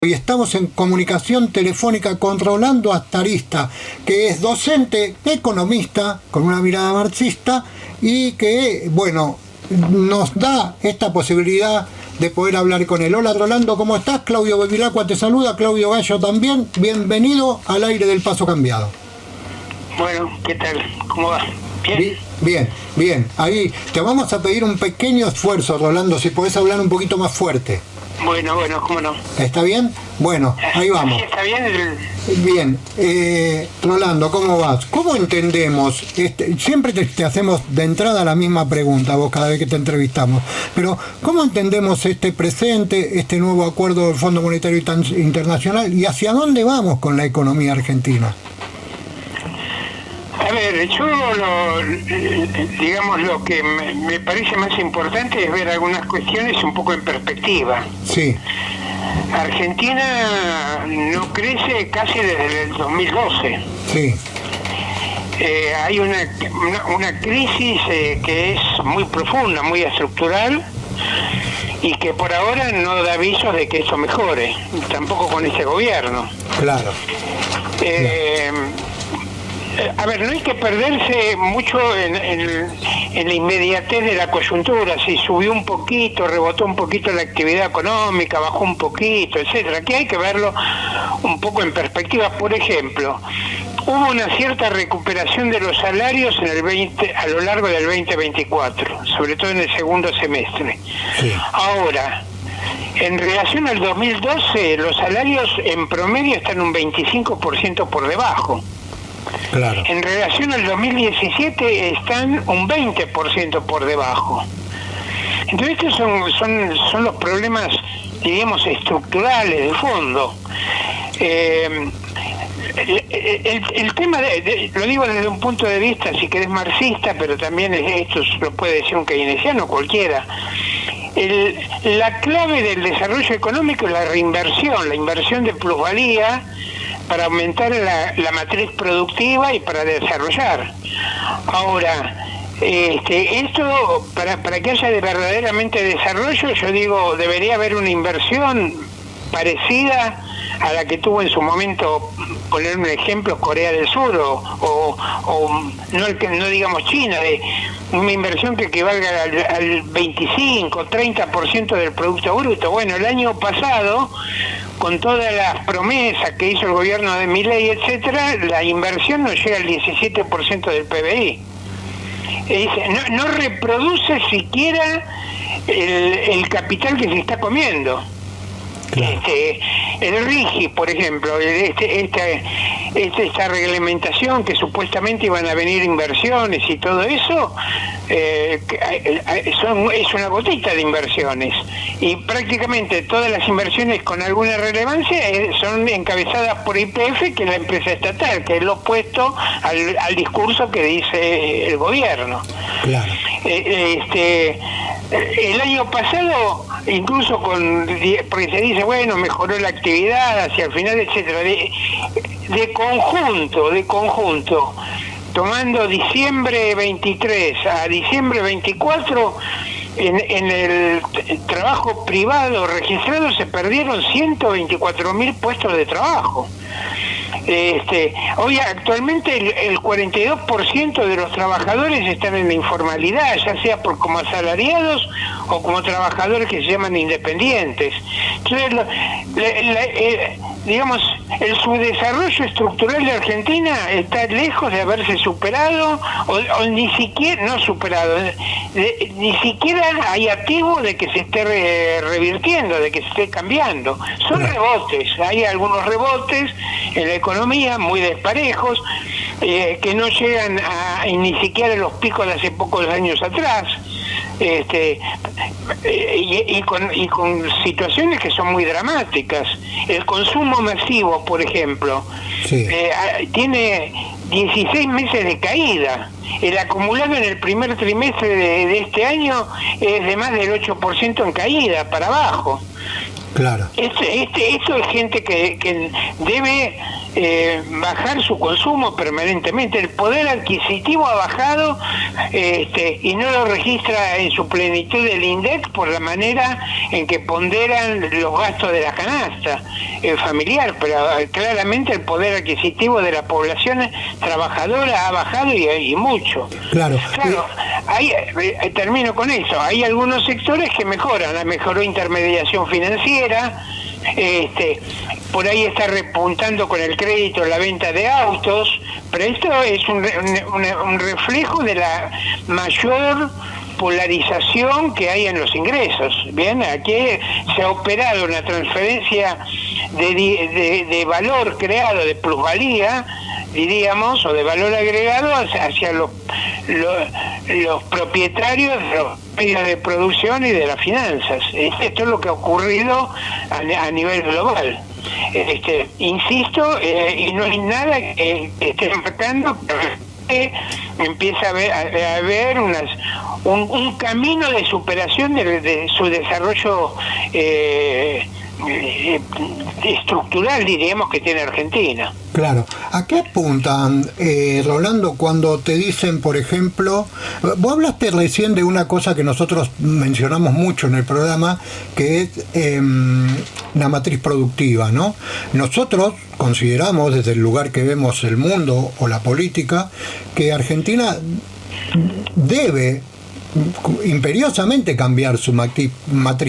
Y estamos en comunicación telefónica con Rolando Astarista, que es docente, economista, con una mirada marxista, y que, bueno, nos da esta posibilidad de poder hablar con él. Hola Rolando, ¿cómo estás? Claudio Bevilacqua te saluda, Claudio Gallo también. Bienvenido al aire del Paso Cambiado. Bueno, ¿qué tal? ¿Cómo va? ¿Bien? Bien. Ahí te vamos a pedir un pequeño esfuerzo, Rolando, si podés hablar un poquito más fuerte. Bueno, ¿cómo no? ¿Está bien? Bueno, ahí vamos. ¿Está bien? Bien. Rolando, ¿cómo vas? ¿Cómo entendemos? Siempre te hacemos de entrada la misma pregunta, vos cada vez que te entrevistamos. Pero, ¿cómo entendemos este presente, este nuevo acuerdo del Fondo Monetario Internacional y hacia dónde vamos con la economía argentina? A ver, yo lo que me parece más importante es ver algunas cuestiones un poco en perspectiva. Sí. Argentina no crece casi desde el 2012. Sí. Hay una crisis que es muy profunda, muy estructural, y que por ahora no da avisos de que esto mejore, tampoco con este gobierno. Claro. A ver, no hay que perderse mucho en la inmediatez de la coyuntura, si subió un poquito, rebotó un poquito la actividad económica, bajó un poquito, etcétera. Aquí hay que verlo un poco en perspectiva. Por ejemplo, hubo una cierta recuperación de los salarios a lo largo del 2024, sobre todo en el segundo semestre. Sí. Ahora, en relación al 2012, los salarios en promedio están un 25% por debajo. Claro. En relación al 2017 están un 20% por debajo. Entonces estos son los problemas, diríamos, estructurales de fondo. El tema, lo digo desde un punto de vista, si querés, marxista, pero también esto lo puede decir un keynesiano, cualquiera. La clave del desarrollo económico es la reinversión, la inversión de plusvalía, para aumentar la matriz productiva y para desarrollar. Ahora, esto, para que haya verdaderamente desarrollo, yo digo, debería haber una inversión parecida a la que tuvo en su momento, poner un ejemplo, Corea del Sur, o no digamos China, de una inversión que equivalga al 25, 30% del Producto Bruto. Bueno, el año pasado, con todas las promesas que hizo el gobierno de Milei, etcétera, la inversión no llega al 17% del PBI. No reproduce siquiera el capital que se está comiendo. Claro. El RIGI, por ejemplo, esta reglamentación que supuestamente iban a venir inversiones y todo eso, es una gotita de inversiones, y prácticamente todas las inversiones con alguna relevancia son encabezadas por YPF, que es la empresa estatal, que es lo opuesto al discurso que dice el gobierno. Claro. El año pasado, incluso porque se dice, bueno, mejoró la actividad hacia el final, etcétera, de conjunto, tomando diciembre 23 a diciembre 24, en el trabajo privado registrado se perdieron 124.000 puestos de trabajo. Hoy actualmente el 42% de los trabajadores están en la informalidad, ya sea como asalariados o como trabajadores que se llaman independientes. Entonces, digamos, el subdesarrollo estructural de Argentina está lejos de haberse superado, o ni siquiera, no superado, ni siquiera hay activo de que se esté revirtiendo, de que se esté cambiando. Son rebotes, hay algunos rebotes en la economía muy desparejos, que no llegan ni siquiera a los picos de hace pocos años atrás, y con situaciones que son muy dramáticas. El consumo masivo, por ejemplo, sí, tiene 16 meses de caída. El acumulado en el primer trimestre de este año es de más del 8% en caída, para abajo. Claro. Esto es gente que debe bajar su consumo permanentemente. El poder adquisitivo ha bajado, y no lo registra en su plenitud el INDEC por la manera en que ponderan los gastos de la canasta familiar, pero claramente el poder adquisitivo de la población trabajadora ha bajado y mucho. Claro. Ahí, termino con eso. Hay algunos sectores que mejoran. Mejoró intermediación financiera, por ahí está repuntando con el crédito la venta de autos, pero esto es un reflejo de la mayor polarización que hay en los ingresos. Bien, aquí se ha operado una transferencia de valor creado, de plusvalía, diríamos, o de valor agregado hacia los propietarios de los medios de producción y de las finanzas. Esto es lo que ha ocurrido a nivel global. Insisto, y no hay nada que esté marcando que empieza a haber un camino de superación de su desarrollo estructural, diríamos, que tiene Argentina. Claro. ¿A qué apuntan, Rolando, cuando te dicen, por ejemplo, vos hablaste recién de una cosa que nosotros mencionamos mucho en el programa, que es la matriz productiva, ¿no? Nosotros consideramos, desde el lugar que vemos el mundo o la política, que Argentina debe imperiosamente cambiar su matriz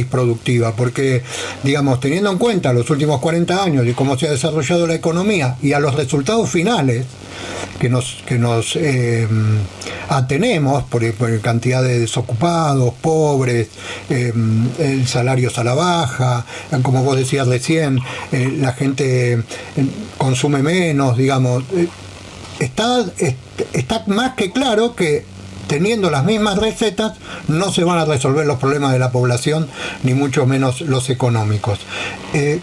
productiva, porque, digamos, teniendo en cuenta los últimos 40 años y cómo se ha desarrollado la economía y a los resultados finales que nos atenemos por cantidad de desocupados, pobres, salarios a la baja, como vos decías recién, la gente consume menos, digamos, está más que claro que teniendo las mismas recetas no se van a resolver los problemas de la población, ni mucho menos los económicos.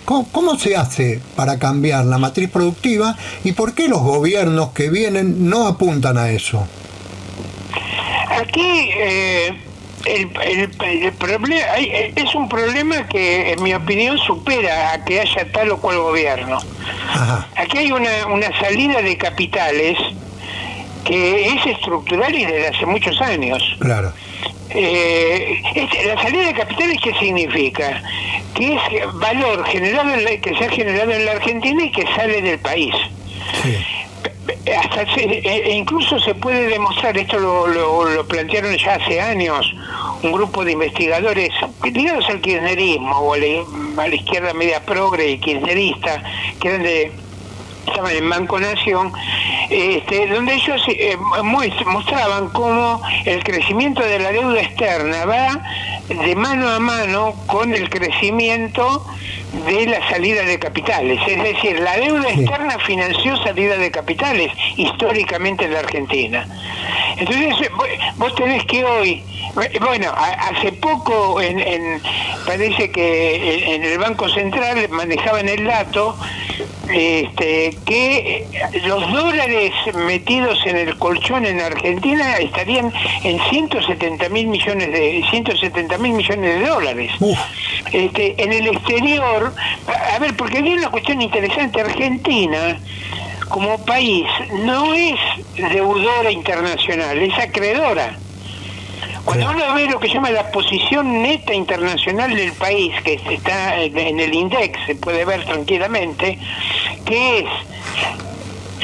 ¿Cómo se hace para cambiar la matriz productiva y por qué los gobiernos que vienen no apuntan a eso? Aquí el problema es un problema que, en mi opinión, supera a que haya tal o cual gobierno. Ajá. Aquí hay una salida de capitales que es estructural y desde hace muchos años. Claro. La salida de capitales, ¿qué significa? Que es valor generado que se ha generado en la Argentina y que sale del país. Sí. Incluso se puede demostrar, esto lo plantearon ya hace años un grupo de investigadores ligados al kirchnerismo o a la izquierda media progre y kirchnerista, que estaban en Banco Nación, donde ellos mostraban cómo el crecimiento de la deuda externa va de mano a mano con el crecimiento de la salida de capitales. Es decir, la deuda externa financió salida de capitales históricamente en la Argentina. Entonces, vos tenés que hoy, bueno, hace poco parece que en el Banco Central manejaban el dato que los dólares metidos en el colchón en Argentina estarían en 170 mil millones de dólares. En el exterior, a ver, porque hay una cuestión interesante. Argentina como país no es deudora internacional, es acreedora. Cuando uno ve lo que se llama la posición neta internacional del país, que está en el INDEC, se puede ver tranquilamente, que es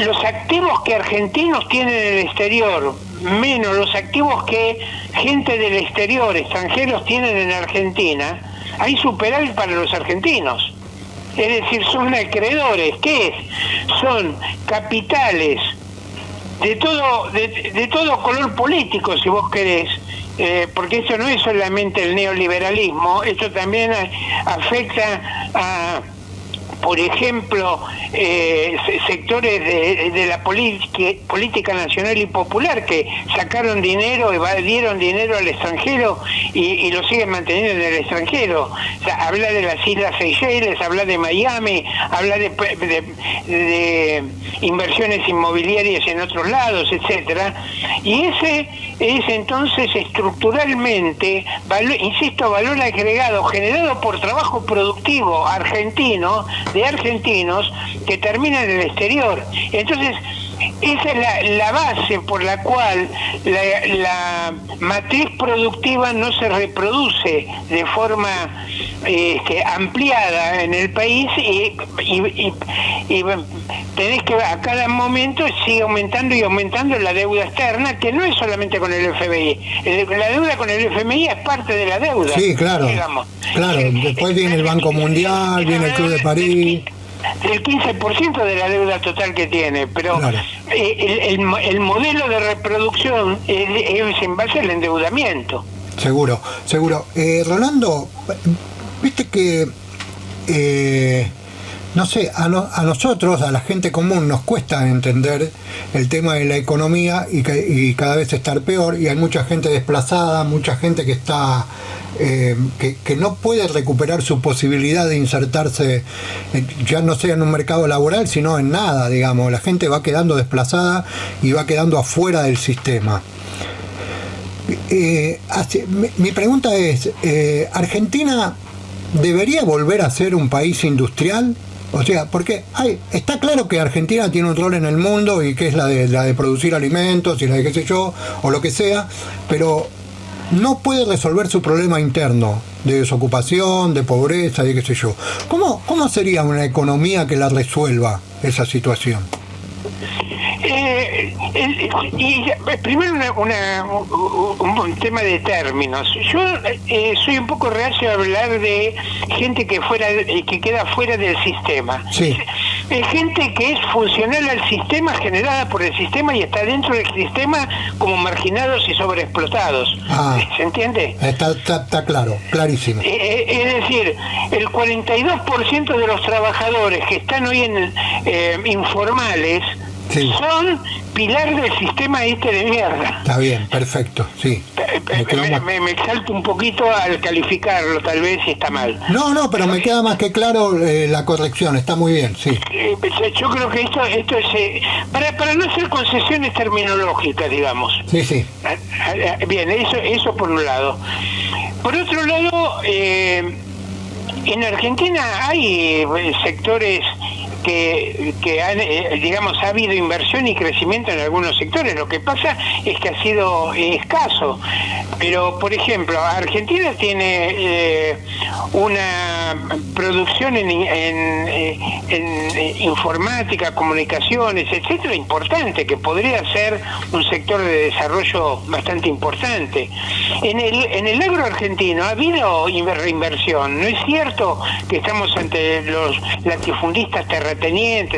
los activos que argentinos tienen en el exterior, menos los activos que gente del exterior, extranjeros, tienen en Argentina, hay superávit para los argentinos. Es decir, son acreedores. ¿Qué es? Son capitales de todo color político, si vos querés, porque esto no es solamente el neoliberalismo, esto también afecta a, por ejemplo, sectores de la política nacional y popular que sacaron dinero, evadieron dinero al extranjero y lo siguen manteniendo en el extranjero. O sea, habla de las Islas Seychelles, habla de Miami, habla de inversiones inmobiliarias en otros lados, etcétera. Y ese es entonces estructuralmente, valor agregado generado por trabajo productivo argentino de argentinos que terminan en el exterior. Entonces, esa es la base por la cual la matriz productiva no se reproduce de forma ampliada en el país y tenés que a cada momento sigue aumentando y aumentando la deuda externa, que no es solamente con el FMI. La deuda con el FMI es parte de la deuda. Sí, claro. Digamos. Claro, después viene el Banco Mundial, viene el Club de París. Del 15% de la deuda total que tiene, pero claro. El modelo de reproducción es en base al endeudamiento. Seguro. Rolando, viste que no sé, a nosotros, a la gente común, nos cuesta entender el tema de la economía y cada vez estar peor, y hay mucha gente desplazada, mucha gente que está que no puede recuperar su posibilidad de insertarse, ya no sea en un mercado laboral, sino en nada, digamos. La gente va quedando desplazada y va quedando afuera del sistema. Mi pregunta es, ¿Argentina debería volver a ser un país industrial? O sea, porque está claro que Argentina tiene un rol en el mundo y que es la de producir alimentos y la de qué sé yo, o lo que sea, pero no puede resolver su problema interno de desocupación, de pobreza, de qué sé yo. ¿Cómo sería una economía que la resuelva esa situación? Primero un tema de términos. Yo soy un poco reacio a hablar de gente que queda fuera del sistema. Sí. Gente que es funcional al sistema, generada por el sistema y está dentro del sistema como marginados y sobreexplotados. ¿Se entiende? Está claro, clarísimo. Es decir, el 42% de los trabajadores que están hoy informales, sí, son pilar del sistema de mierda. Está bien, perfecto, sí. Me exalto un poquito al calificarlo, tal vez, si está mal. No, pero me queda más que claro la corrección, está muy bien, sí. Yo creo que esto es para no hacer concesiones terminológicas, digamos. Sí. Bien, eso por un lado. Por otro lado, en Argentina hay sectores que han, digamos, ha habido inversión y crecimiento en algunos sectores. Lo que pasa es que ha sido escaso. Pero, por ejemplo, Argentina tiene una producción en informática, comunicaciones, etcétera, importante, que podría ser un sector de desarrollo bastante importante. En el agro argentino ha habido reinversión. No es cierto que estamos ante los latifundistas terratenientes,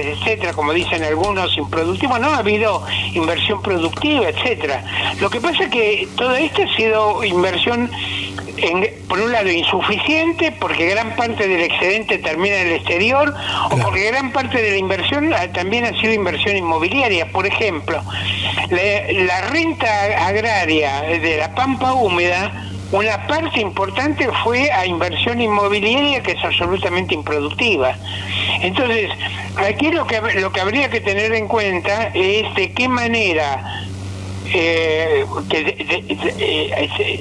etcétera, como dicen algunos, improductivos. No, ha habido inversión productiva, etcétera. Lo que pasa es que todo esto ha sido inversión, por un lado, insuficiente, porque gran parte del excedente termina en el exterior, o porque gran parte de la inversión también ha sido inversión inmobiliaria. Por ejemplo, la renta agraria de la Pampa Húmeda, una parte importante fue a inversión inmobiliaria, que es absolutamente improductiva. Entonces, aquí lo que habría que tener en cuenta es de qué manera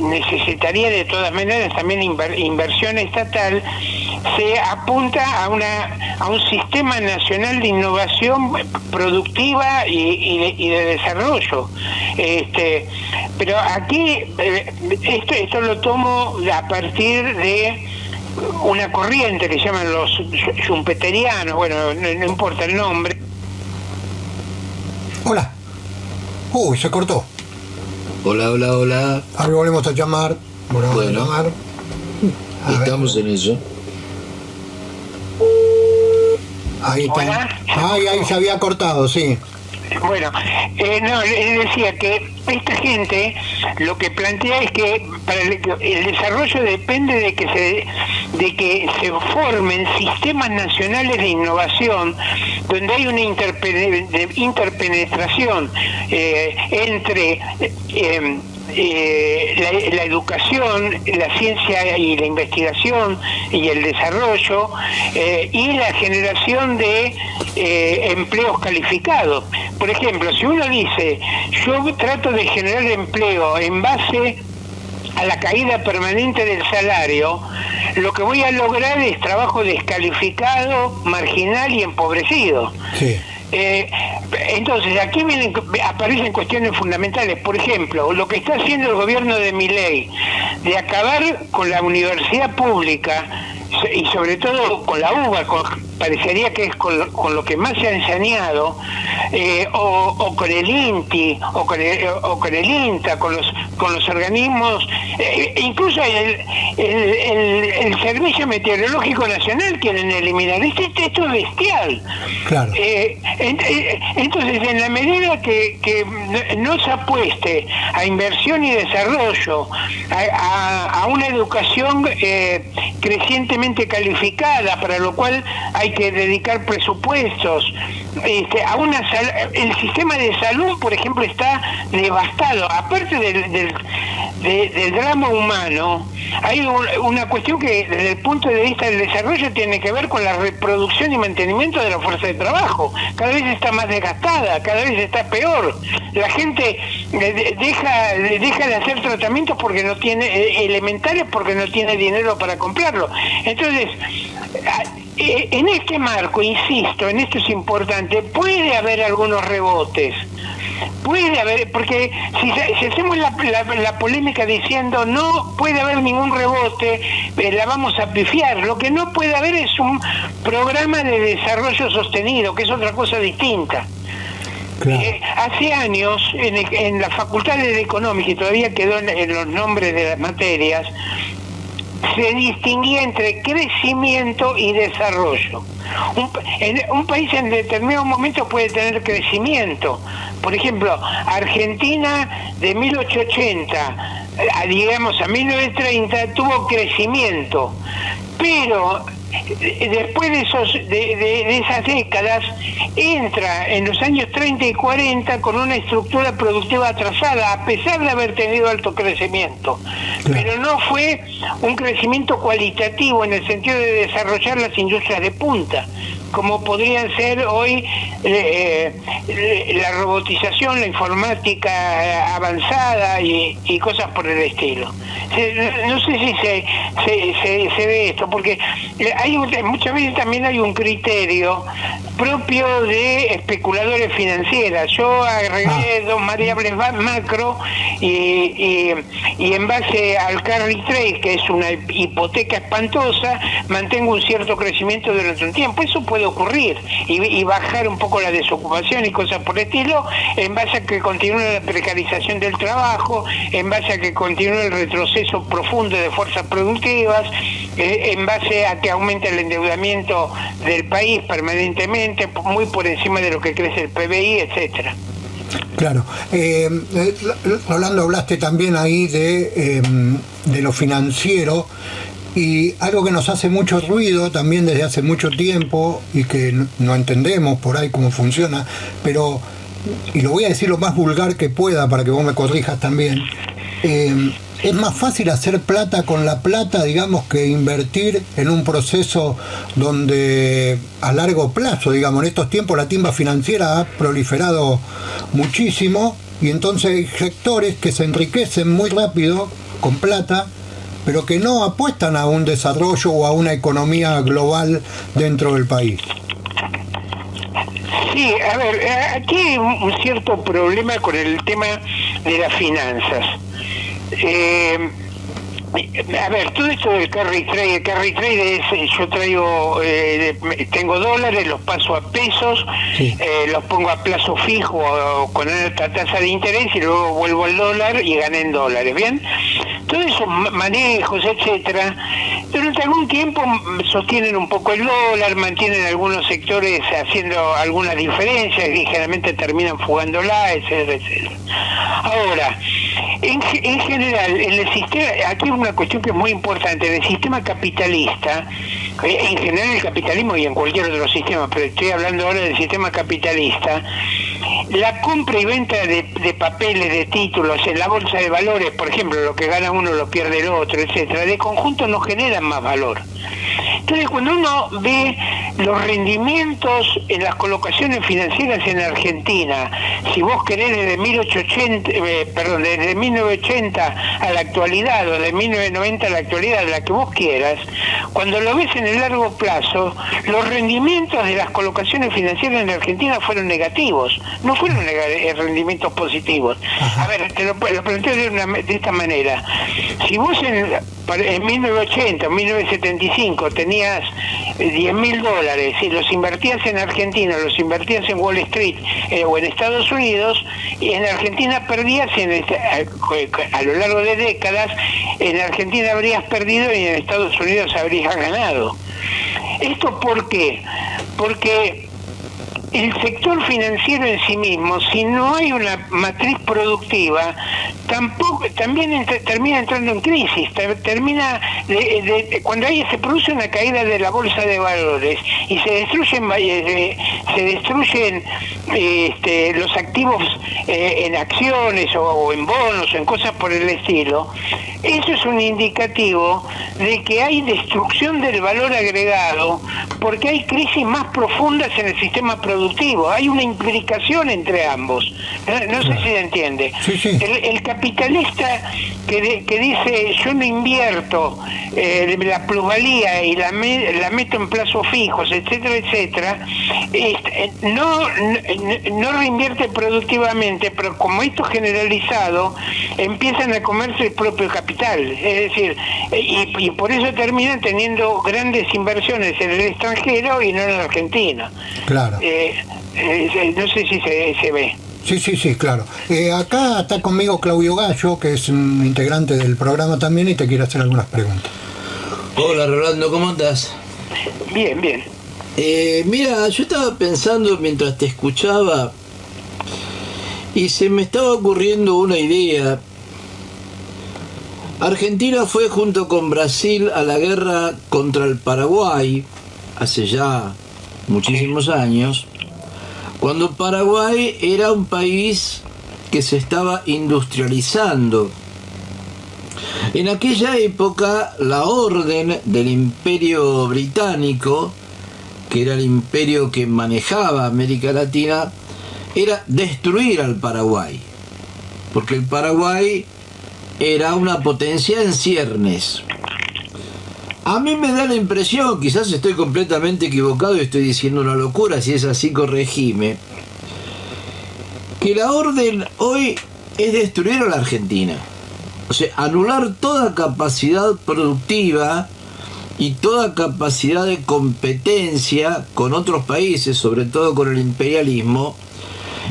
necesitaría de todas maneras también inversión estatal, se apunta a un sistema nacional de innovación productiva y de desarrollo. Pero aquí esto lo tomo a partir de una corriente que llaman los schumpeterianos, bueno, no importa el nombre. Hola. Uy, se cortó. Hola. A ver, volvemos a llamar. Bueno, estamos en eso. Ahí está. Ahí se había cortado, sí. Bueno, les decía que esta gente lo que plantea es que para el desarrollo depende de que se formen sistemas nacionales de innovación donde hay una interpenetración entre la educación, la ciencia y la investigación y el desarrollo y la generación de empleos calificados. Por ejemplo, si uno dice, yo trato de generar empleo en base a la caída permanente del salario, lo que voy a lograr es trabajo descalificado, marginal y empobrecido. Sí. Entonces, aquí aparecen cuestiones fundamentales. Por ejemplo, lo que está haciendo el gobierno de Milei de acabar con la universidad pública y sobre todo con la UBA, parecería que es con lo que más se ha ensañado, o con el INTI, o con el INTA, con los organismos, incluso el Servicio Meteorológico Nacional quieren eliminar. Esto es bestial. Claro. Entonces, en la medida que no se apueste a inversión y desarrollo, a una educación crecientemente calificada, para lo cual hay que dedicar presupuestos, el sistema de salud, por ejemplo, está devastado. Aparte del drama humano, hay una cuestión que desde el punto de vista del desarrollo tiene que ver con la reproducción y mantenimiento de la fuerza de trabajo. Cada vez está más desgastada, cada vez está peor. La gente deja de hacer tratamientos porque no tiene elementales, porque no tiene dinero para comprarlo. Entonces, en este marco, insisto, en esto es importante, puede haber algunos rebotes. Puede haber, porque si hacemos la polémica diciendo no puede haber ningún rebote, la vamos a pifiar. Lo que no puede haber es un programa de desarrollo sostenido, que es otra cosa distinta. Claro. Hace años, en la Facultad de Económica, y todavía quedó en los nombres de las materias, se distinguía entre crecimiento y desarrollo. Un país en determinado momento puede tener crecimiento. Por ejemplo, Argentina de 1880 digamos a 1930 tuvo crecimiento, pero después de esas décadas entra en los años 30 y 40 con una estructura productiva atrasada, a pesar de haber tenido alto crecimiento. Pero no fue un crecimiento cualitativo en el sentido de desarrollar las industrias de punta, como podrían ser hoy la robotización, la informática avanzada y cosas por el estilo. No sé si se ve esto, porque muchas veces también hay un criterio propio de especuladores financieras. Yo agregué dos variables macro y en base al carry trade, que es una hipoteca espantosa, mantengo un cierto crecimiento durante un tiempo. Eso puede ocurrir y bajar un poco la desocupación y cosas por el estilo, en base a que continúe la precarización del trabajo, en base a que continúe el retroceso profundo de fuerzas productivas, en base a que aumente el endeudamiento del país permanentemente, muy por encima de lo que crece el PBI, etcétera. Claro. Rolando, hablaste también ahí de lo financiero, y algo que nos hace mucho ruido también desde hace mucho tiempo y que no entendemos por ahí cómo funciona, pero, y lo voy a decir lo más vulgar que pueda para que vos me corrijas también, es más fácil hacer plata con la plata, digamos, que invertir en un proceso donde a largo plazo, digamos, en estos tiempos la timba financiera ha proliferado muchísimo, y entonces hay sectores que se enriquecen muy rápido con plata, pero que no apuestan a un desarrollo o a una economía global dentro del país. Sí, a ver, aquí hay un cierto problema con el tema de las finanzas. A ver, todo esto del carry trade es, yo tengo dólares, los paso a pesos, sí. Los pongo a plazo fijo o con alta tasa de interés y luego vuelvo al dólar y gané en dólares, ¿bien? Todos esos manejos, etcétera, durante algún tiempo sostienen un poco el dólar, mantienen algunos sectores haciendo algunas diferencias y generalmente terminan fugándola, etcétera, etcétera. Ahora, en general, en el sistema, aquí hay una cuestión que es muy importante, en el sistema capitalista, en general el capitalismo y en cualquier otro sistema, pero estoy hablando ahora del sistema capitalista, la compra y venta de papeles, de títulos en la bolsa de valores, por ejemplo, lo que gana uno lo pierde el otro, etcétera, de conjunto no generan más valor. Entonces, cuando uno ve los rendimientos en las colocaciones financieras en Argentina, si vos querés desde 1980 a la actualidad, o de 1990 a la actualidad, la que vos quieras, cuando lo ves en el largo plazo, los rendimientos de las colocaciones financieras en Argentina fueron negativos, no fueron rendimientos positivos. A ver, te lo planteo de esta manera. Si vos en 1980 o 1975 tenías $10.000 y los invertías en Argentina, los invertías en Wall Street o en Estados Unidos, y en Argentina perdías, a lo largo de décadas, en Argentina habrías perdido y en Estados Unidos habrías ganado. ¿Esto por qué? Porque el sector financiero en sí mismo, si no hay una matriz productiva, también termina entrando en crisis. Cuando se produce una caída de la bolsa de valores y se destruyen los activos en acciones o en bonos o en cosas por el estilo, eso es un indicativo de que hay destrucción del valor agregado, porque hay crisis más profundas en el sistema productivo. Hay una implicación entre ambos. No sé si se entiende. Sí, sí. El capitalista que dice yo no invierto la plusvalía y la meto en plazos fijos, etcétera, etcétera, no reinvierte productivamente, pero como esto es generalizado, empiezan a comerse el propio capital. Es decir, y por eso terminan teniendo grandes inversiones en el extranjero y no en la Argentina. Claro. No sé si se ve. Sí, claro. Acá está conmigo Claudio Gallo, que es un integrante del programa también, y te quiere hacer algunas preguntas. Hola Rolando, ¿cómo andás? Bien. Mira, yo estaba pensando mientras te escuchaba y se me estaba ocurriendo una idea. Argentina fue junto con Brasil a la guerra contra el Paraguay hace ya muchísimos años, cuando Paraguay era un país que se estaba industrializando. En aquella época, la orden del Imperio Británico, que era el imperio que manejaba América Latina, era destruir al Paraguay, porque el Paraguay era una potencia en ciernes. A mí me da la impresión, quizás estoy completamente equivocado y estoy diciendo una locura, si es así corregime, que la orden hoy es destruir a la Argentina. O sea, anular toda capacidad productiva y toda capacidad de competencia con otros países, sobre todo con el imperialismo,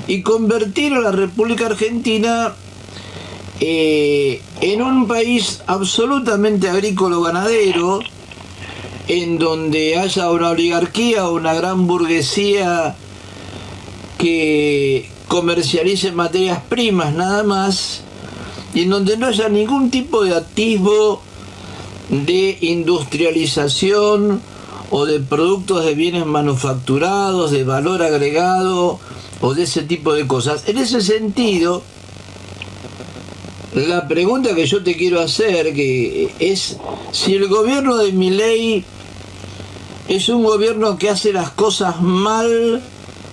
y convertir a la República Argentina en un país absolutamente agrícola-ganadero, en donde haya una oligarquía o una gran burguesía que comercialice materias primas nada más, y en donde no haya ningún tipo de atisbo de industrialización o de productos de bienes manufacturados, de valor agregado o de ese tipo de cosas. En ese sentido, la pregunta que yo te quiero hacer que es si el gobierno de Milei es un gobierno que hace las cosas mal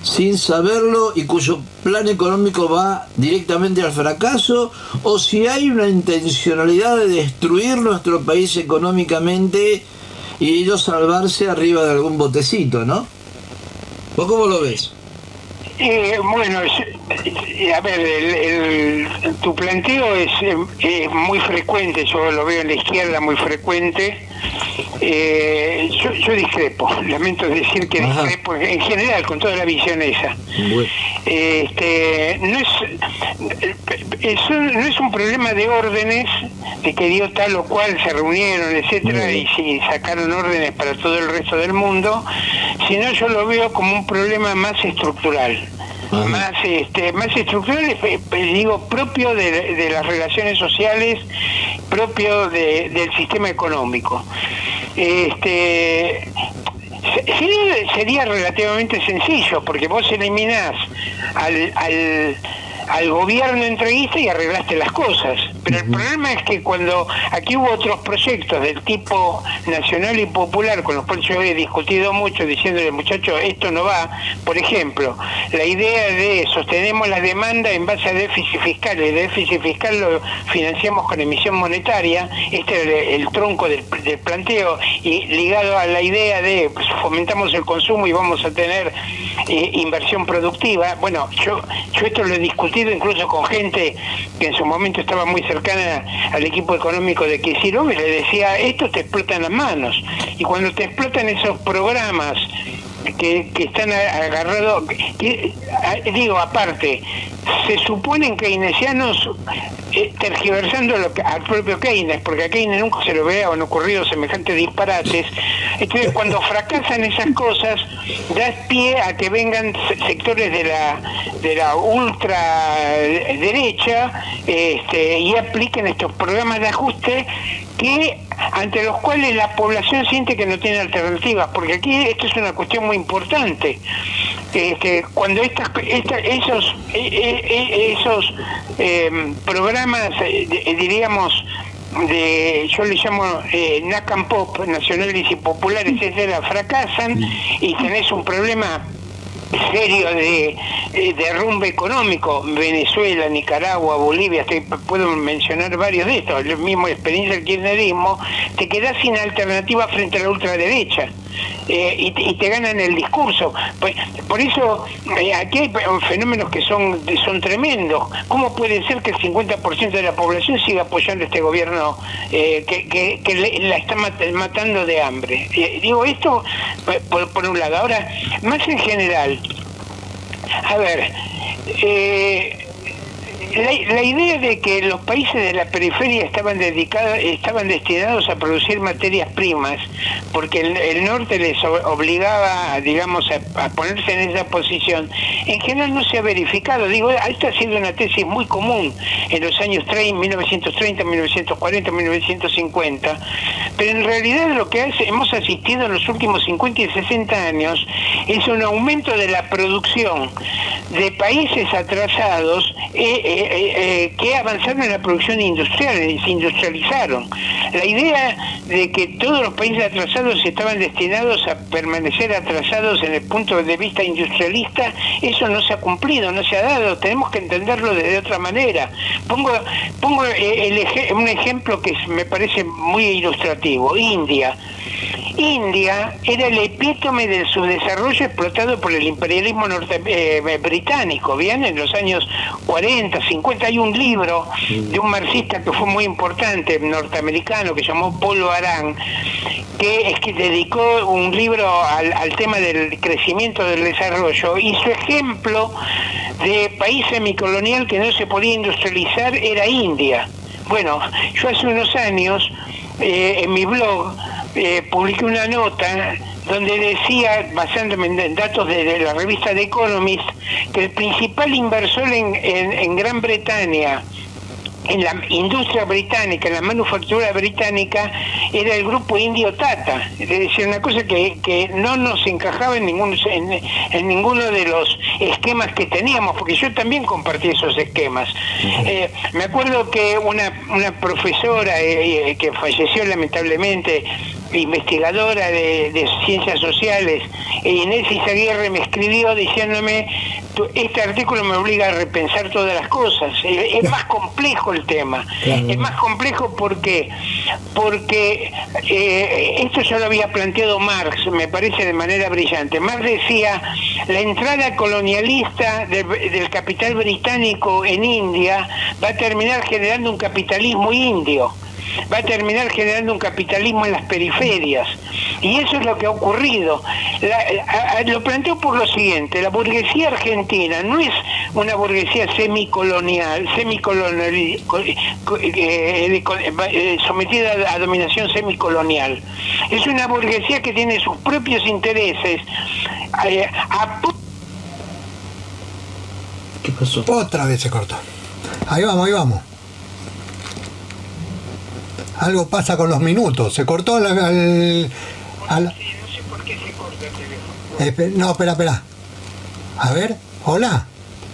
sin saberlo y cuyo plan económico va directamente al fracaso, o si hay una intencionalidad de destruir nuestro país económicamente y ellos salvarse arriba de algún botecito, ¿no? ¿Vos cómo lo ves? Bueno, a ver, tu planteo es muy frecuente, yo lo veo en la izquierda muy frecuente. Yo discrepo, lamento decir que discrepo en general con toda la visión esa. Bueno. No es un problema de órdenes, de que dio tal o cual, se reunieron, etcétera, y sacaron órdenes para todo el resto del mundo, sino yo lo veo como un problema más estructural. Más estructural, digo, propio de las relaciones sociales, propio del sistema económico. Sería relativamente sencillo, porque vos eliminás al gobierno entreguista y arreglaste las cosas. Pero el problema es que cuando aquí hubo otros proyectos del tipo nacional y popular, con los cuales yo he discutido mucho, diciéndole, muchachos, esto no va. Por ejemplo, la idea de sostenemos la demanda en base a déficit fiscal, el déficit fiscal lo financiamos con emisión monetaria, este es el tronco del planteo, y ligado a la idea de pues, fomentamos el consumo y vamos a tener inversión productiva. Bueno, yo esto lo he discutido incluso con gente que en su momento estaba muy cercana al equipo económico de Kicillof, y le decía, esto te explota en las manos, y cuando te explotan esos programas que están agarrados, digo, aparte, se suponen keynesianos tergiversando al propio Keynes, porque a Keynes nunca se lo habían ocurrido semejantes disparates. Entonces, cuando fracasan esas cosas, da pie a que vengan sectores de la ultraderecha y apliquen estos programas de ajuste ante los cuales la población siente que no tiene alternativas, porque aquí esto es una cuestión muy importante. Cuando esos programas, diríamos, yo le llamo NACAM Pop, nacionales y populares, etcétera, fracasan, y tenés un problema serio de derrumbe económico. Venezuela, Nicaragua, Bolivia, puedo mencionar varios de estos, la misma experiencia del kirchnerismo, te quedás sin alternativa frente a la ultraderecha. Y te ganan el discurso. Por eso aquí hay fenómenos que son tremendos. ¿Cómo puede ser que el 50% de la población siga apoyando este gobierno que la está matando de hambre? Digo esto por un lado. Ahora, más en general, a ver, la idea de que los países de la periferia estaban destinados a producir materias primas, porque el norte les obligaba, digamos, a ponerse en esa posición, en general no se ha verificado. Digo, esta ha sido una tesis muy común en los años 1930, 1940, 1950, pero en realidad lo que hemos asistido en los últimos 50 y 60 años es un aumento de la producción de países atrasados que avanzaron en la producción industrial, se industrializaron. La idea de que todos los países atrasados estaban destinados a permanecer atrasados en el punto de vista industrialista, eso no se ha cumplido, no se ha dado. Tenemos que entenderlo de otra manera. Pongo un ejemplo que me parece muy ilustrativo. India era el epítome del subdesarrollo explotado por el imperialismo británico, ¿bien? En los años 40, 50 hay un libro de un marxista que fue muy importante, norteamericano, que se llamó Paul Baran, que dedicó un libro al tema del crecimiento del desarrollo, y su ejemplo de país semicolonial que no se podía industrializar era India. Bueno, yo hace unos años en mi blog publiqué una nota donde decía, basándome en datos de la revista The Economist, que el principal inversor en Gran Bretaña, en la industria británica, en la manufactura británica, era el grupo indio Tata. Es decir, una cosa que no nos encajaba en ninguno de los esquemas que teníamos, porque yo también compartí esos esquemas. Me acuerdo que una profesora que falleció lamentablemente, investigadora de ciencias sociales, Inés Izaguirre, me escribió diciéndome, este artículo me obliga a repensar todas las cosas. Es más complejo el tema. Claro. Es más complejo porque esto ya lo había planteado Marx, me parece, de manera brillante. Marx decía, la entrada colonialista del capital británico en India va a terminar generando un capitalismo indio, va a terminar generando un capitalismo en las periferias, y eso es lo que ha ocurrido. Lo planteo por lo siguiente: la burguesía argentina no es una burguesía sometida a dominación semicolonial, es una burguesía que tiene sus propios intereses. ¿Qué pasó? Otra vez se cortó. Ahí vamos. Algo pasa con los minutos. Se cortó No sé por qué se corta el teléfono. No, espera. A ver, hola.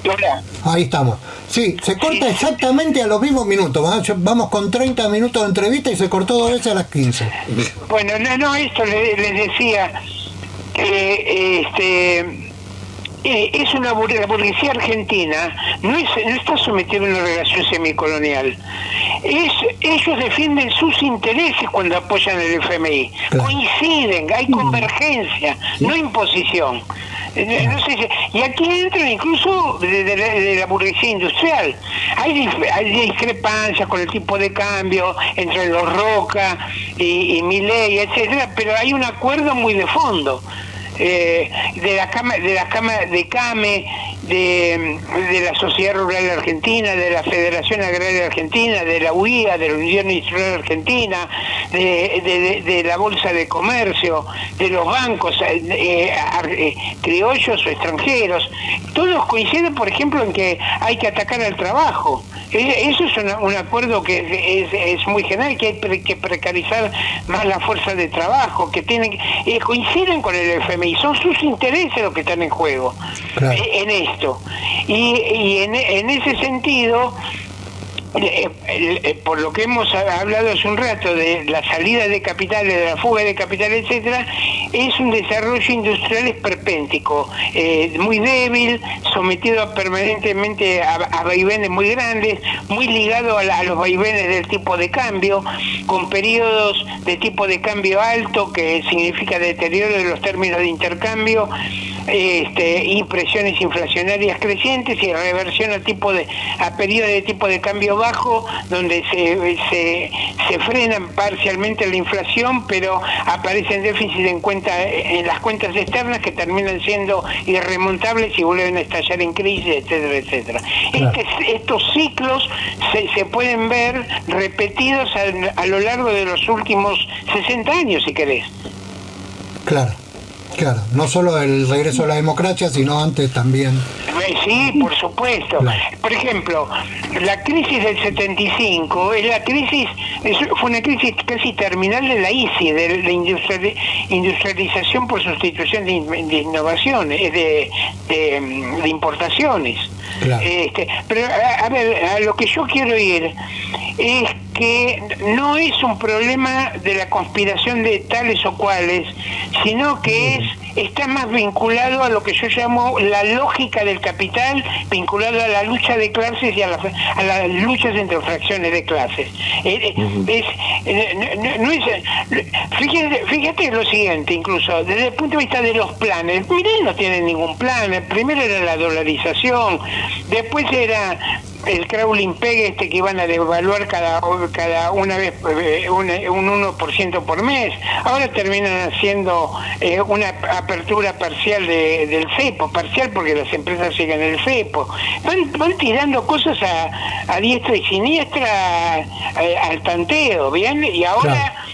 Hola. Ahí estamos. Sí, se corta Sí. exactamente a los mismos minutos. Vamos con 30 minutos de entrevista y se cortó 2 veces a las 15. Bueno, esto les decía que es la burguesía argentina no está sometida a una relación semicolonial. Ellos defienden sus intereses cuando apoyan el FMI. Claro. Coinciden, hay convergencia, no imposición. No sé y aquí entran incluso de la burguesía industrial. Hay discrepancias con el tipo de cambio entre los Roca y Milei, etcétera, pero hay un acuerdo muy de fondo. De la cama de CAME, de la Sociedad Rural Argentina, de la Federación Agraria Argentina, de la UIA, de la Unión Industrial Argentina, de la Bolsa de Comercio, de los bancos criollos o extranjeros. Todos coinciden, por ejemplo, en que hay que atacar al trabajo. Eso es un acuerdo que es muy general, que hay que precarizar más la fuerza de trabajo, que coinciden con el FMI, son sus intereses los que están en juego. Claro. En esto. Y en ese sentido, por lo que hemos hablado hace un rato de la salida de capitales, de la fuga de capitales, etcétera, es un desarrollo industrial esperpéntico, muy débil, sometido permanentemente a vaivenes muy grandes, muy ligado a los vaivenes del tipo de cambio, con periodos de tipo de cambio alto, que significa deterioro de los términos de intercambio, y presiones inflacionarias crecientes, y reversión a periodos de tipo de cambio bajo, donde se frenan parcialmente la inflación, pero aparecen déficits en las cuentas externas que terminan siendo irremontables y vuelven a estallar en crisis, etcétera, etcétera. Claro. Estos ciclos se pueden ver repetidos a lo largo de los últimos 60 años, si querés. Claro. Claro, no solo el regreso a la democracia, sino antes también. Sí, por supuesto. Claro. Por ejemplo, la crisis del 75 fue una crisis casi terminal de la ICI, de la industrialización por sustitución de innovaciones, de importaciones. Claro. Pero a ver, a lo que yo quiero ir es que no es un problema de la conspiración de tales o cuales, sino que está más vinculado a lo que yo llamo la lógica del capital, vinculado a la lucha de clases y a las luchas entre fracciones de clases. Fíjate lo siguiente, incluso desde el punto de vista de los planes. Milei no tiene ningún plan. Primero era la dolarización, después era el crawling peg que iban a devaluar cada una vez un 1% por mes. Ahora terminan haciendo una apertura parcial del cepo, parcial porque las empresas siguen el cepo. Van tirando cosas a diestra y siniestra al tanteo, ¿bien? Y ahora... Claro.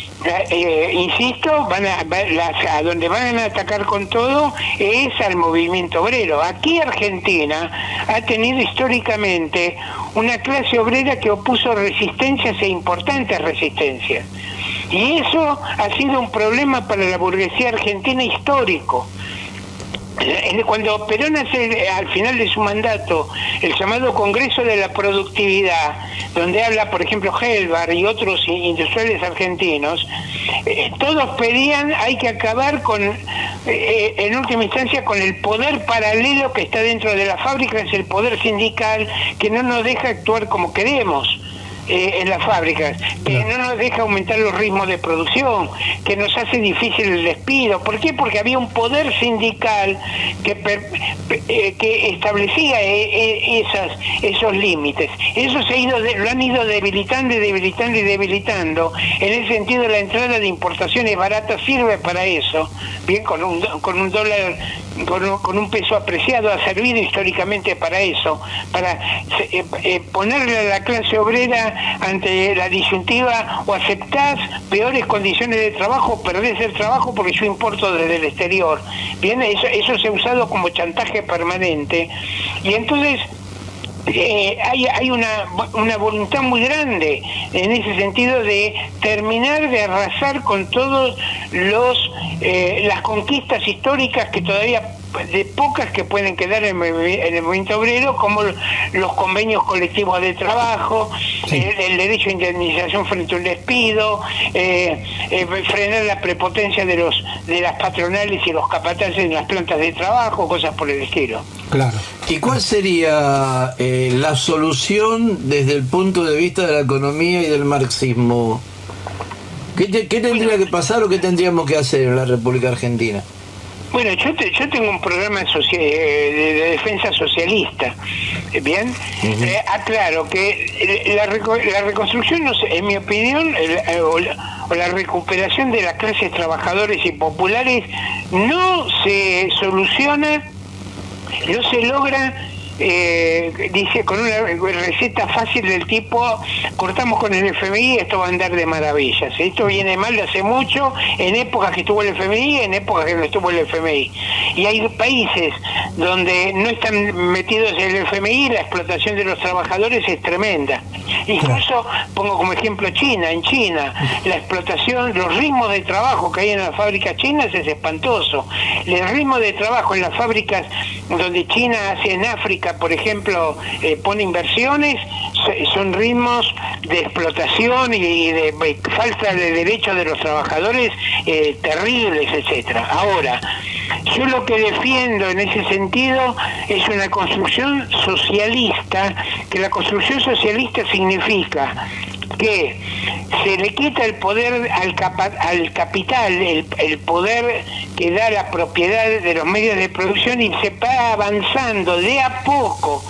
Insisto, a donde van a atacar con todo es al movimiento obrero. Aquí Argentina ha tenido históricamente una clase obrera que opuso resistencias e importantes resistencias. Y eso ha sido un problema para la burguesía argentina histórico. Cuando Perón hace al final de su mandato el llamado Congreso de la Productividad, donde habla, por ejemplo, Helbar y otros industriales argentinos, todos pedían, hay que acabar en última instancia, con el poder paralelo que está dentro de la fábrica, es el poder sindical, que no nos deja actuar como queremos en las fábricas, que no nos deja aumentar los ritmos de producción, que nos hace difícil el despido. ¿Por qué? Porque había un poder sindical que establecía esos límites. Eso lo han ido debilitando y debilitando y debilitando. En ese sentido, la entrada de importaciones baratas sirve para eso. Bien, con un dólar, con un peso apreciado, ha servido históricamente para eso, para ponerle a la clase obrera ante la disyuntiva: o aceptás peores condiciones de trabajo o perdés el trabajo porque yo importo desde el exterior. Bien, eso se ha usado como chantaje permanente, y entonces hay una voluntad muy grande en ese sentido de terminar de arrasar con todos las conquistas históricas que todavía pocas que pueden quedar en el movimiento obrero, como los convenios colectivos de trabajo, sí, el derecho a indemnización frente a un despido, frenar la prepotencia de las patronales y los capataces en las plantas de trabajo, cosas por el estilo. claro. ¿Y cuál sería la solución desde el punto de vista de la economía y del marxismo? ¿Qué tendría que pasar o qué tendríamos que hacer en la República Argentina? Bueno, yo tengo un programa de defensa socialista, ¿bien? Aclaro que la reconstrucción, no sé, en mi opinión, o la recuperación de las clases trabajadoras y populares no se soluciona, no se logra, dice, con una receta fácil del tipo, cortamos con el FMI, esto va a andar de maravillas. Esto viene mal de hace mucho, en épocas que estuvo el FMI, en épocas que no estuvo el FMI. Y hay países donde no están metidos en el FMI, la explotación de los trabajadores es tremenda. Incluso, pongo como ejemplo China. En China, la explotación, los ritmos de trabajo que hay en las fábricas chinas es espantoso. El ritmo de trabajo en las fábricas donde China hace en África, por ejemplo, pone inversiones, son ritmos de explotación y de falta de derechos de los trabajadores terribles, etcétera. Ahora, yo lo que defiendo en ese sentido es una construcción socialista, que la construcción socialista significa que se le quita el poder al capital, el poder que da la propiedad de los medios de producción, y se va avanzando de a poco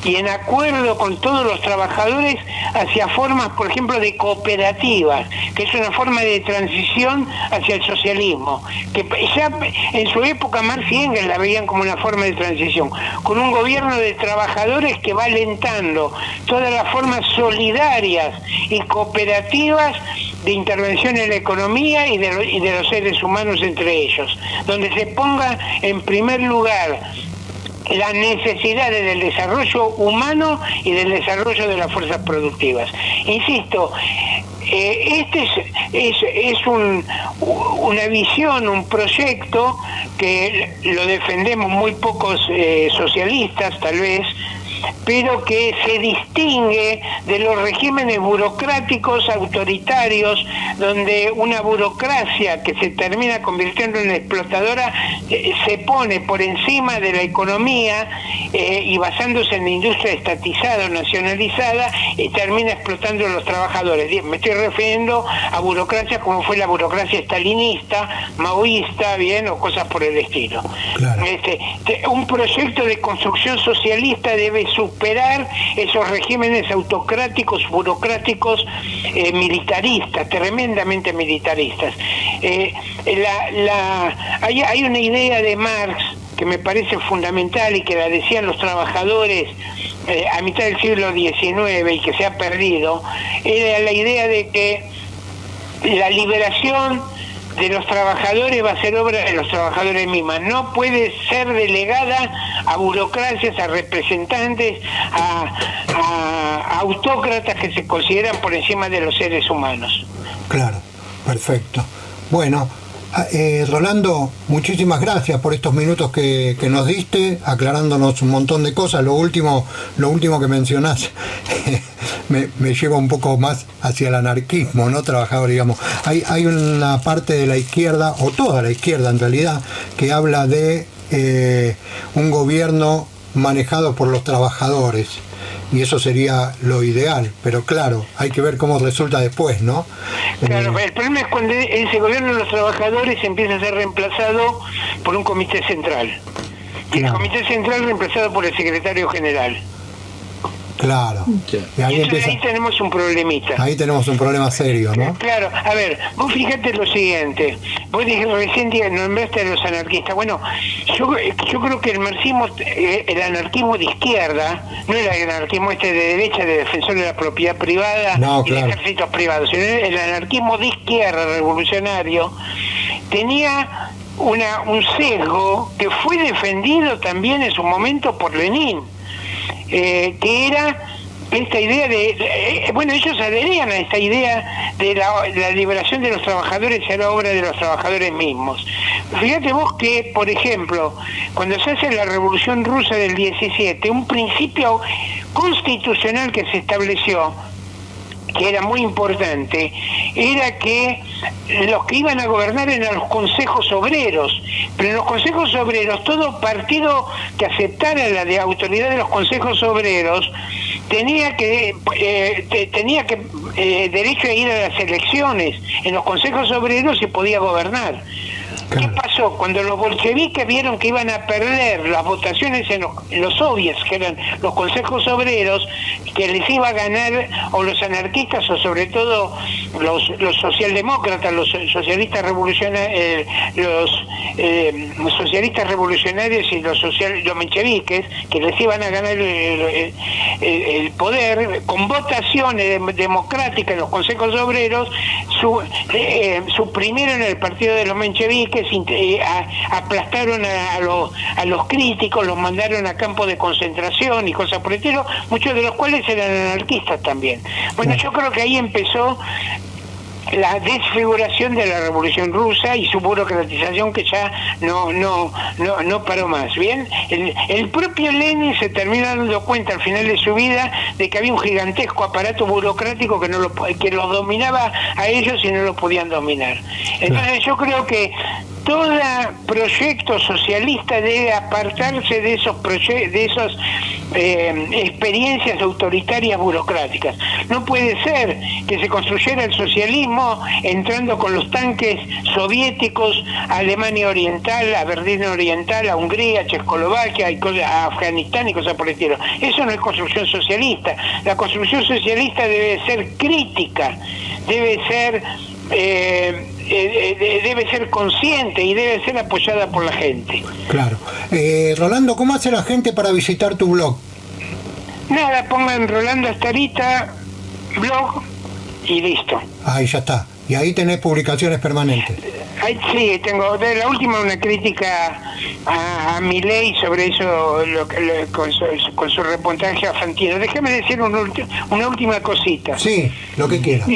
y en acuerdo con todos los trabajadores hacia formas, por ejemplo, de cooperativas, que es una forma de transición hacia el socialismo, que ya en su época Marx y Engels la veían como una forma de transición, con un gobierno de trabajadores que va alentando todas las formas solidarias y cooperativas de intervención en la economía y de los seres humanos entre ellos, donde se ponga en primer lugar las necesidades del desarrollo humano y del desarrollo de las fuerzas productivas. Insisto, este es una visión, un proyecto que lo defendemos muy pocos socialistas, tal vez, pero que se distingue de los regímenes burocráticos autoritarios, donde una burocracia que se termina convirtiendo en explotadora se pone por encima de la economía y basándose en la industria estatizada o nacionalizada, termina explotando a los trabajadores. Me estoy refiriendo a burocracias como fue la burocracia stalinista, maoísta, bien, o cosas por el estilo. Claro. Un proyecto de construcción socialista debe superar esos regímenes autocráticos, burocráticos, militaristas, tremendamente militaristas. Hay una idea de Marx que me parece fundamental y que la decían los trabajadores a mitad del siglo XIX y que se ha perdido, era la idea de que la liberación de los trabajadores va a ser obra de los trabajadores mismos, no puede ser delegada a burocracias, a representantes, a autócratas que se consideran por encima de los seres humanos. Claro, perfecto. Bueno, Rolando, muchísimas gracias por estos minutos que nos diste, aclarándonos un montón de cosas. Lo último que mencionás me lleva un poco más hacia el anarquismo, ¿no? Trabajador, digamos. Hay una parte de la izquierda, o toda la izquierda en realidad, que habla de un gobierno manejado por los trabajadores. Y eso sería lo ideal, pero claro, hay que ver cómo resulta después, ¿no? Claro, el problema es cuando ese gobierno de los trabajadores empieza a ser reemplazado por un comité central. Y el comité central reemplazado por el secretario general. Claro. Sí. Y ahí tenemos un problemita. Ahí tenemos un problema serio, ¿no? Claro, a ver, vos fíjate lo siguiente. Vos recién nombraste a los anarquistas. Bueno, yo creo que el marxismo, el anarquismo de izquierda, no era el anarquismo de derecha, de defensor de la propiedad privada, no, y claro, de ejércitos privados, sino el anarquismo de izquierda revolucionario tenía un sesgo que fue defendido también en su momento por Lenin. Que era esta idea bueno, ellos adherían a esta idea de la liberación de los trabajadores a la obra de los trabajadores mismos. Fíjate vos que, por ejemplo, cuando se hace la Revolución Rusa del 17, un principio constitucional que se estableció, que era muy importante, era que los que iban a gobernar eran los consejos obreros, pero en los consejos obreros, todo partido que aceptara la de autoridad de los consejos obreros tenía derecho a ir a las elecciones en los consejos obreros y podía gobernar. ¿Qué pasó? Cuando los bolcheviques vieron que iban a perder las votaciones en los soviets, que eran los consejos obreros, que les iba a ganar o los anarquistas o sobre todo los socialdemócratas, los socialistas revolucionarios, y los mencheviques, que les iban a ganar el poder, con votaciones democráticas en los consejos obreros, suprimieron el partido de los mencheviques, aplastaron a los críticos, los mandaron a campos de concentración y cosas por el estilo, muchos de los cuales eran anarquistas también. Bueno, yo creo que ahí empezó la desfiguración de la Revolución Rusa y su burocratización, que ya no paró más. Bien, el propio Lenin se termina dando cuenta al final de su vida de que había un gigantesco aparato burocrático que los dominaba a ellos y no los podían dominar. Entonces yo creo que todo proyecto socialista debe apartarse de esas experiencias autoritarias burocráticas. No puede ser que se construyera el socialismo entrando con los tanques soviéticos a Alemania Oriental, a Berlín Oriental, a Hungría, a Checoslovaquia, a Afganistán y cosas por el estilo. Eso no es construcción socialista. La construcción socialista debe ser crítica, debe ser consciente y debe ser apoyada por la gente. Claro. Rolando, ¿cómo hace la gente para visitar tu blog? Nada, pongan Rolando Astarita blog y listo. Ahí ya está. Y ahí tenés publicaciones permanentes. Sí, tengo de la última una crítica a Milei sobre eso, con su reportaje a Fantino. Déjame decir una última cosita. Sí, lo que quieras.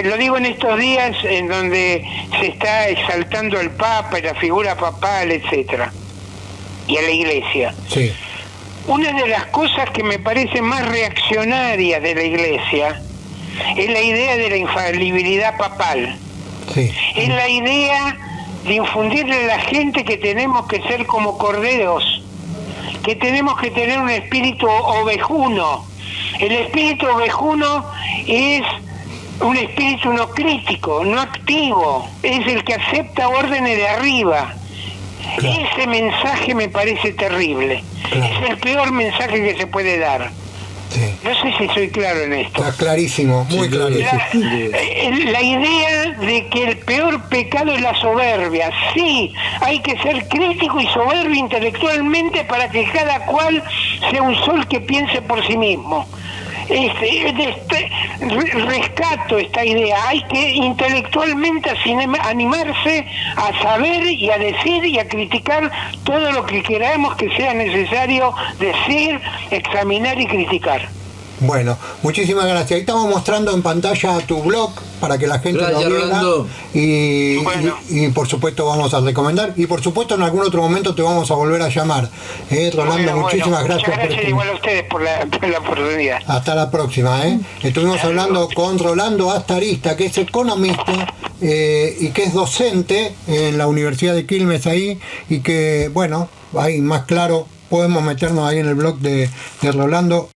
Lo digo en estos días en donde se está exaltando al Papa y la figura papal, etcétera, y a la Iglesia. Sí. Una de las cosas que me parece más reaccionaria de la Iglesia es la idea de la infalibilidad papal. Sí. Es la idea de infundirle a la gente que tenemos que ser como corderos, que tenemos que tener un espíritu ovejuno. El espíritu ovejuno es un espíritu no crítico, no activo, es el que acepta órdenes de arriba. Claro. Ese mensaje me parece terrible. Claro. Es el peor mensaje que se puede dar. Sí. No sé si soy claro en esto. Está clarísimo, muy clarísimo. La idea de que el peor pecado es la soberbia. Sí, hay que ser crítico y soberbio intelectualmente para que cada cual sea un sol que piense por sí mismo. Rescato esta idea. Hay que intelectualmente animarse a saber y a decir y a criticar todo lo que queramos que sea necesario decir, examinar y criticar. Bueno, muchísimas gracias. Ahí estamos mostrando en pantalla tu blog para que la gente lo vea y por supuesto vamos a recomendar y por supuesto en algún otro momento te vamos a volver a llamar. Rolando, muchísimas gracias. Muchas gracias igual a ustedes por la oportunidad. Hasta la próxima. Estuvimos hablando con Rolando Astarista, que es economista y que es docente en la Universidad de Quilmes ahí, y que bueno, ahí más claro podemos meternos ahí en el blog de Rolando.